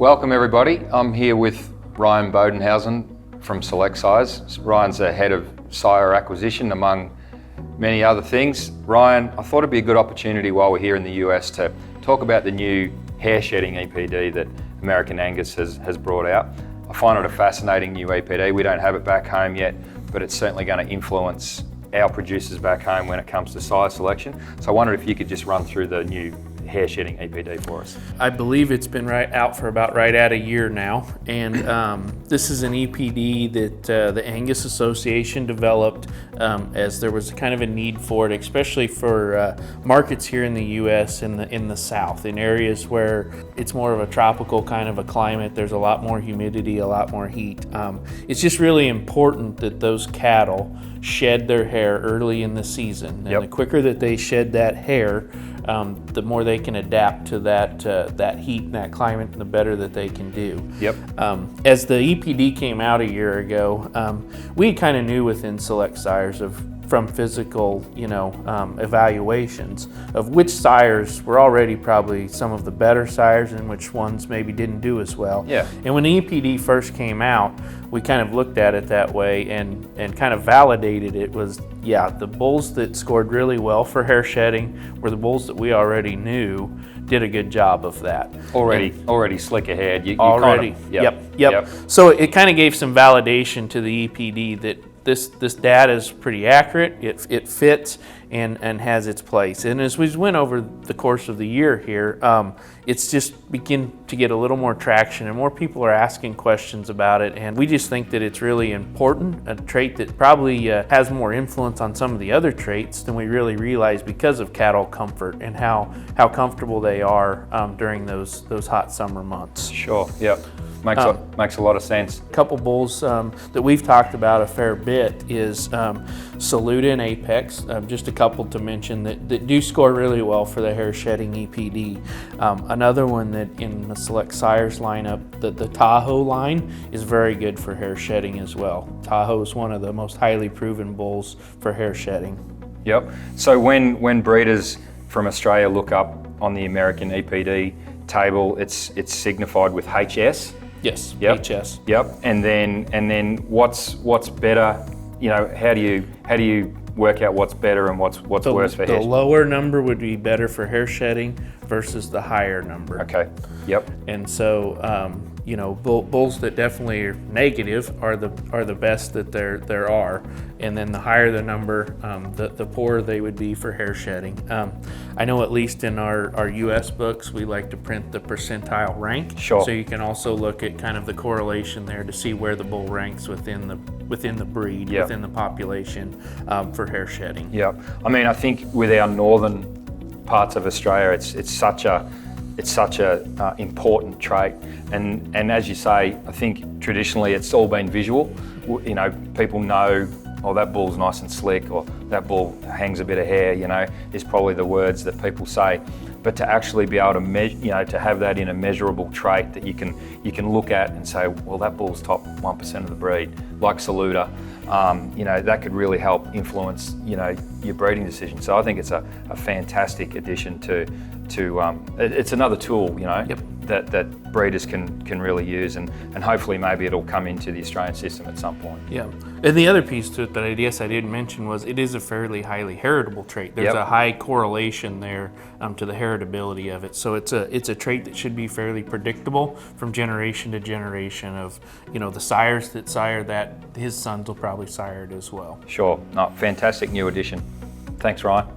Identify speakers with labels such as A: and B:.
A: Welcome everybody. I'm here with Ryan Bodenhausen from Select Sires. Ryan's the head of sire acquisition among many other things. Ryan, I thought it'd be a good opportunity while we're here in the US to talk about the new hair shedding EPD that American Angus has brought out. I find it a fascinating new EPD. We don't have it back home yet, but it's certainly going to influence our producers back home when it comes to sire selection. So I wondered if you could just run through the new hair shedding EPD for us.
B: I believe it's been out for about right at a year now, and this is an EPD that the Angus Association developed as there was kind of a need for it, especially for markets here in the U.S. in the South, in areas where it's more of a tropical kind of a climate. There's a lot more humidity, a lot more heat. It's just really important that those cattle shed their hair early in the season, and the quicker that they shed that hair, the more they can adapt to that heat and that climate, the better that they can do. As the EPD came out a year ago, we kind of knew within Select Sires from physical, evaluations of which sires were already probably some of the better sires and which ones maybe didn't do as well. And when the EPD first came out, we kind of looked at it that way and kind of validated it. Was the bulls that scored really well for hair shedding were the bulls that we already knew did a good job of that.
A: Already slicker haired.
B: So it kind of gave some validation to the EPD that this data is pretty accurate, it fits and has its place. And as we went over the course of the year here, it's just begin to get a little more traction and more people are asking questions about it, and we just think that it's really important, a trait that probably has more influence on some of the other traits than we really realize because of cattle comfort and how comfortable they are during those hot summer months.
A: Makes a lot of sense.
B: A couple bulls that we've talked about a fair bit is Saluda and Apex, just a couple to mention that do score really well for the hair shedding EPD. Another one that in the Select Sires lineup, the Tahoe line is very good for hair shedding as well. Tahoe is one of the most highly proven bulls for hair shedding.
A: So when breeders from Australia look up on the American EPD table, it's signified with HS.
B: Yes. HS.
A: And then what's better? How do you work out what's better and what's worse for hair?
B: The lower number would be better for hair shedding versus the higher number. And so bulls that definitely are negative are the best that there are, and then the higher the number, the poorer they would be for hair shedding. I know at least in our US books we like to print the percentile rank, so you can also look at kind of the correlation there to see where the bull ranks within the breed, within the population for hair shedding.
A: I mean, I think with our northern parts of Australia, it's such a important trait, and as you say, I think traditionally it's all been visual. People know, oh, that bull's nice and slick, or that bull hangs a bit of hair, is probably the words that people say. But to actually be able to measure, to have that in a measurable trait that you can look at and say, well, that bull's top 1% of the breed, like Saluda, that could really help influence, your breeding decision. So I think it's a fantastic addition to it's another tool, that breeders can really use, and hopefully maybe it'll come into the Australian system at some point.
B: And the other piece to it that I guess I didn't mention was it is a fairly highly heritable trait. There's a high correlation there to the heritability of it. So it's a trait that should be fairly predictable from generation to generation of, the sires that sire that, his sons will probably sire it as well.
A: Fantastic new addition. Thanks, Ryan.